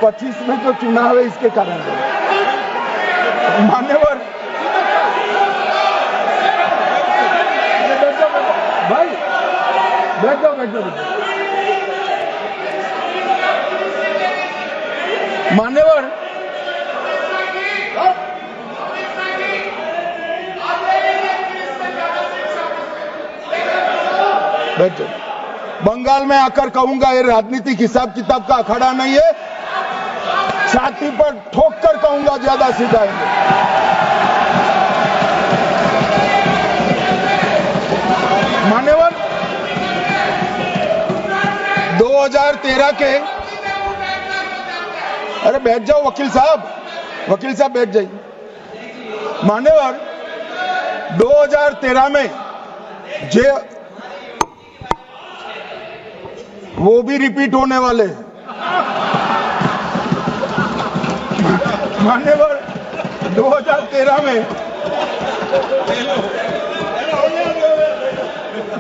25 में जो चुनाव है इसके कारण है। मान्यवर भाई बैठ जाओ मान्यवर बैठ जाओ। बंगाल में आकर कहूंगा ये राजनीतिक हिसाब किताब का अखाड़ा नहीं है, छाती पर ठोक कर कहूंगा ज्यादा सिखाएंगे। मान्यवर 2013 के, अरे बैठ जाओ वकील साहब बैठ जाइए। मान्यवर 2013 में वो भी रिपीट होने वाले हैं। मान्यवर 2013 में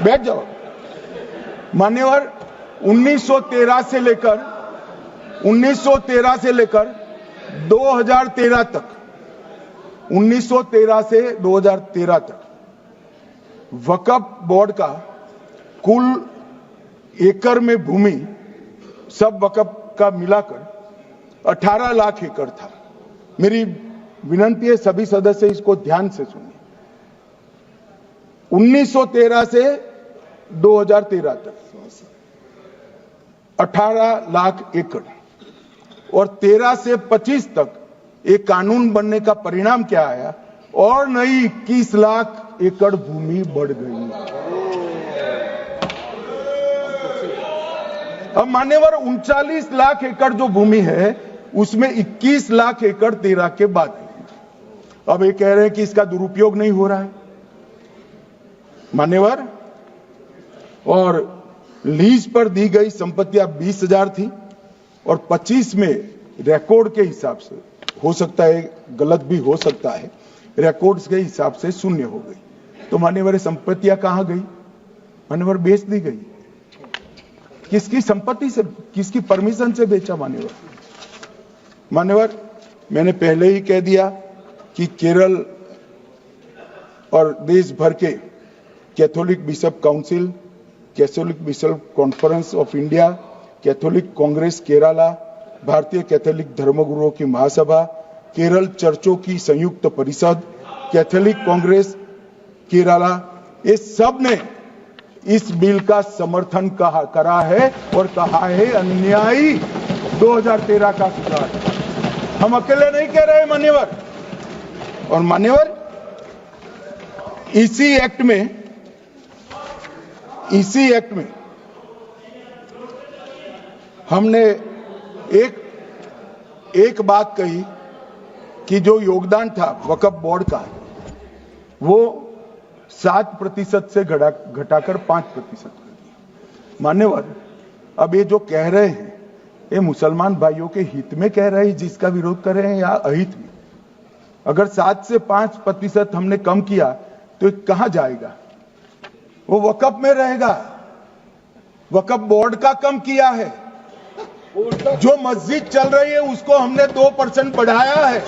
बैठ जाओ। मान्यवर 1913 से लेकर 2013 तक 1913 से 2013 तक वक्फ बोर्ड का कुल एकड़ में भूमि सब वक्फ का मिलाकर 18 लाख एकड़ था। मेरी विनंती है सभी सदस्य इसको ध्यान से सुनिए। 1913 से 2013 तक 18 लाख एकड़ और 13 से 25 तक एक कानून बनने का परिणाम क्या आया और नई 21 लाख एकड़ भूमि बढ़ गई। अब मान्यवर 39 लाख एकड़ जो भूमि है उसमें 21 लाख एकड़ 13 के बाद है। अब ये कह रहे हैं कि इसका दुरुपयोग नहीं हो रहा है मान्यवर। और लीज पर दी गई संपत्तियां 20,000 थी और 25 में रिकॉर्ड के हिसाब से, हो सकता है गलत भी हो सकता है, रिकॉर्ड्स के हिसाब से शून्य हो गई। तो मान्यवर संपत्तियां कहां गई? मान्यवर बेच दी गई। किसकी संपत्ति से, किसकी परमिशन से बेचा? मान्यवर मैंने पहले ही कह दिया कि केरल और देश भर के Catholic bishop council, Catholic bishop conference of India, Catholic Congress Kerala, भारतीय कैथोलिक धर्मगुरुओं की महासभा, केरल चर्चों की संयुक्त परिषद, कैथोलिक कांग्रेस केरला, ये सब ने इस बिल का समर्थन करा है और कहा है अन्यायी 2013 का सुधार। हम अकेले नहीं कह रहे मान्यवर। और मान्यवर इसी एक्ट में हमने एक बात कही कि जो योगदान था वक्फ बोर्ड का वो 7% से घटाकर 5% कर दिया। मान्यवर अब ये जो कह रहे हैं ये मुसलमान भाइयों के हित में कह रहे हैं, जिसका विरोध कर रहे हैं, या अहित में? अगर 7 से 5% हमने कम किया तो ये कहां जाएगा? वो वक्फ में रहेगा। वक्फ बोर्ड का कम किया है। जो मस्जिद चल रही है उसको हमने 2% बढ़ाया है।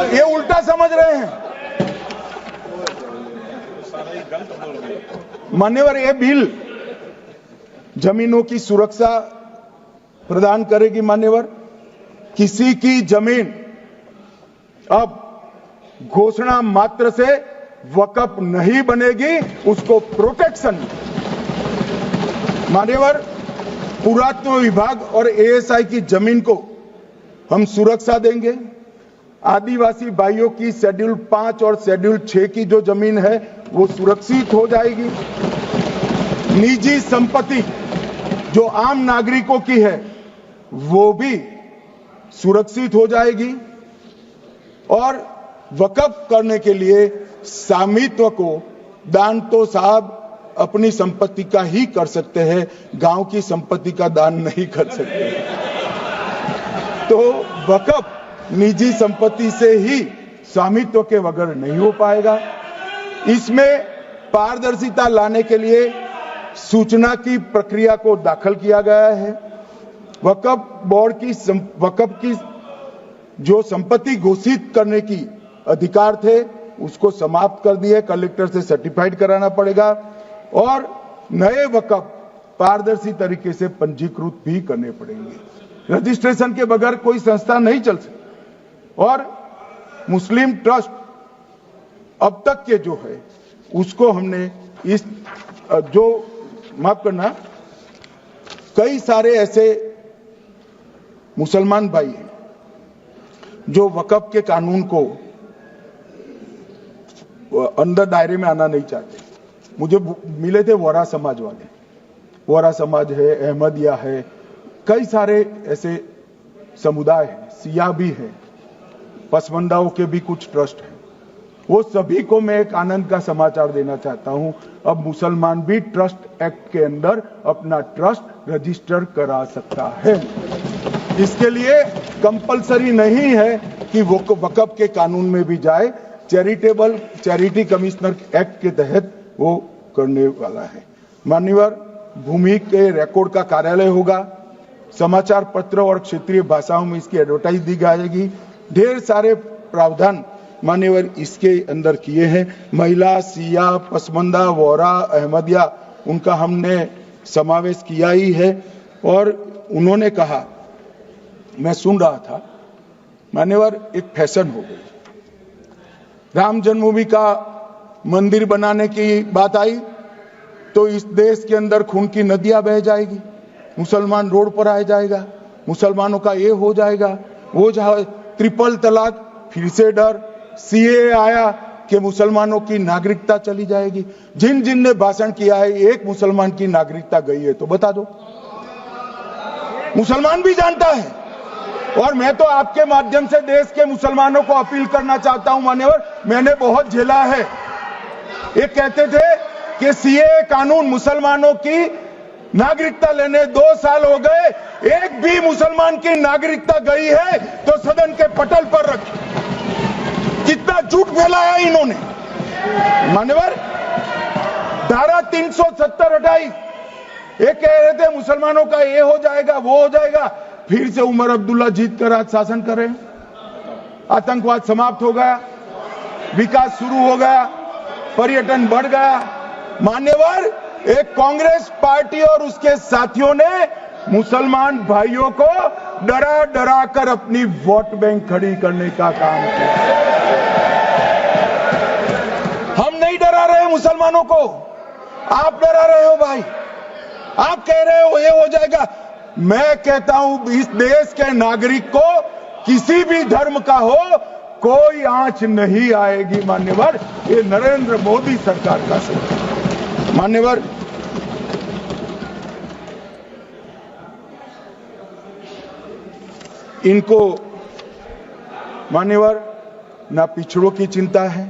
ये उल्टा समझ रहे हैं मान्यवर। ये बिल जमीनों की सुरक्षा प्रदान करेगी मान्यवर। किसी की जमीन अब घोषणा मात्र से वक्फ नहीं बनेगी, उसको प्रोटेक्शन मान्यवर। पुरातत्व विभाग और एएसआई की जमीन को हम सुरक्षा देंगे। आदिवासी भाइयों की शेड्यूल 5 और शेड्यूल 6 की जो जमीन है वो सुरक्षित हो जाएगी। निजी संपत्ति जो आम नागरिकों की है वो भी सुरक्षित हो जाएगी। और वक्फ करने के लिए स्वामित्व को दान तो साहब अपनी संपत्ति का ही कर सकते हैं, गांव की संपत्ति का दान नहीं कर सकते। तो वक्फ निजी संपत्ति से ही स्वामित्व के बगैर नहीं हो पाएगा। इसमें पारदर्शिता लाने के लिए सूचना की प्रक्रिया को दाखिल किया गया है। वक्फ बोर्ड की वक्फ की जो संपत्ति घोषित करने की अधिकार थे उसको समाप्त कर दिए, कलेक्टर से सर्टिफाइड कराना पड़ेगा और नए वक्फ पारदर्शी तरीके से पंजीकृत भी करने पड़ेंगे। रजिस्ट्रेशन के बगैर कोई संस्था नहीं चल सकती। और मुस्लिम ट्रस्ट अब तक के जो है उसको हमने इस जो माफ करना, कई सारे ऐसे मुसलमान भाई हैं जो वक्फ के कानून को अंदर दायरे में आना नहीं चाहते। मुझे मिले थे वोरा समाज वाले, वोरा समाज है, अहमदिया है, कई सारे ऐसे समुदाय हैं, सिया भी है, पसमंदाओं के भी कुछ ट्रस्ट हैं। वो सभी को मैं एक आनंद का समाचार देना चाहता हूं, अब मुसलमान भी ट्रस्ट एक्ट के अंदर अपना ट्रस्ट रजिस्टर करा सकता है। इसके लिए कंपलसरी नहीं है कि वो वक्फ के कानून में भी जाए, चैरिटी कमिश्नर एक्ट के तहत वो करने वाला है। मान्यवर, भूमि के रिकॉर्ड का कार्यालय होगा, समाचार पत्र और क्षेत्रीय भाषाओं में इसकी एडवर्टाइज दी जाएगी। ढेर सारे प्रावधान मान्यवर इसके अंदर किए हैं। महिला, सिया, पसमंदा, वोरा, अहमदिया, उनका हमने समावेश किया ही है। और उन्होंने कहा, मैं सुन रहा था, मान्यवर एक फैशन हो गई, राम जन्मभूमि का मंदिर बनाने की बात आई तो इस देश के अंदर खून की नदियां बह जाएगी, मुसलमान रोड पर आ जाएगा, मुसलमानों का ये हो जाएगा, वो जहां ट्रिपल तलाक, फिर से डर, सीए आया कि मुसलमानों की नागरिकता चली जाएगी। जिन जिन ने भाषण किया है, एक मुसलमान की नागरिकता गई है तो बता दो। मुसलमान भी जानता है। और मैं तो आपके माध्यम से देश के मुसलमानों को अपील करना चाहता हूं, मान्यवर, मैंने बहुत झेला है। ये कहते थे कि सीए कानून मुसलमानों की नागरिकता लेने 2 साल हो गए, एक भी मुसलमान की नागरिकता गई है तो सदन के पटल पर रखी। कितना झूठ फैलाया इन्होंने। मान्यवर, धारा 370 हटाई, ये कह रहे थे मुसलमानों का ये हो जाएगा, वो हो जाएगा, फिर से उमर अब्दुल्ला जीत कर आज शासन कर रहे हैं। आतंकवाद समाप्त हो गया, विकास शुरू हो गया, पर्यटन बढ़ गया। मान्यवर, एक कांग्रेस पार्टी और उसके साथियों ने मुसलमान भाइयों को डरा डरा कर अपनी वोट बैंक खड़ी करने का काम किया। हम नहीं डरा रहे मुसलमानों को, आप डरा रहे हो भाई। आप कह रहे हो ये हो जाएगा। मैं कहता हूं इस देश के नागरिक को किसी भी धर्म का हो कोई आंच नहीं आएगी। मान्यवर, ये नरेंद्र मोदी सरकार का सरकार। मान्यवर, इनको मान्यवर ना पिछड़ों की चिंता है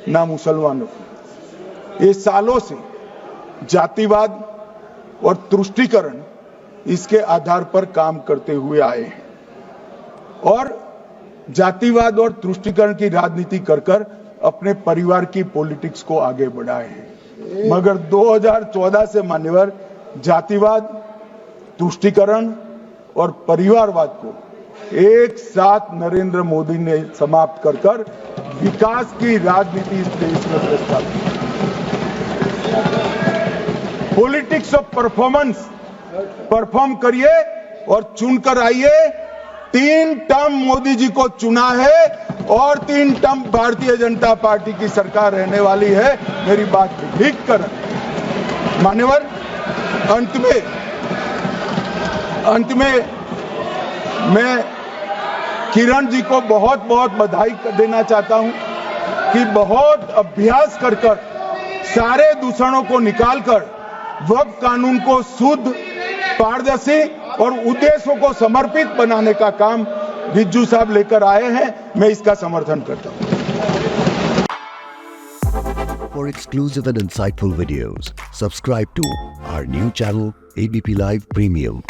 ना मुसलमानों की। ये सालों से जातिवाद और तुष्टीकरण इसके आधार पर काम करते हुए आए हैं और जातिवाद और तुष्टीकरण की राजनीति कर कर अपने परिवार की पॉलिटिक्स को आगे बढ़ाए हैं। मगर 2014 से मान्यवर जातिवाद, तुष्टीकरण और परिवारवाद को एक साथ नरेंद्र मोदी ने समाप्त कर कर विकास की राजनीति इस देश में प्रस्तावित की। पॉलिटिक्स ऑफ परफॉर्मेंस, परफॉर्म करिए और चुनकर आइए। 3 टर्म मोदी जी को चुना है और 3 टर्म भारतीय जनता पार्टी की सरकार रहने वाली है। मेरी बात लिख कर मान्यवर, अंत में मैं किरण जी को बहुत बहुत बधाई देना चाहता हूं कि बहुत अभ्यास कर कर सारे दूषणों को निकालकर वक्फ कानून को शुद्ध, पारदर्शी और उद्देश्यों को समर्पित बनाने का काम रिज्जू साहब लेकर आए हैं। मैं इसका समर्थन करता हूं। For exclusive and insightful videos, subscribe to our new channel ABP Live Premium.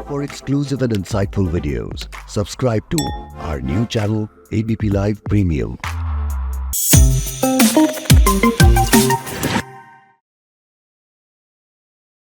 For exclusive and insightful videos, subscribe to our new channel ABP Live Premium.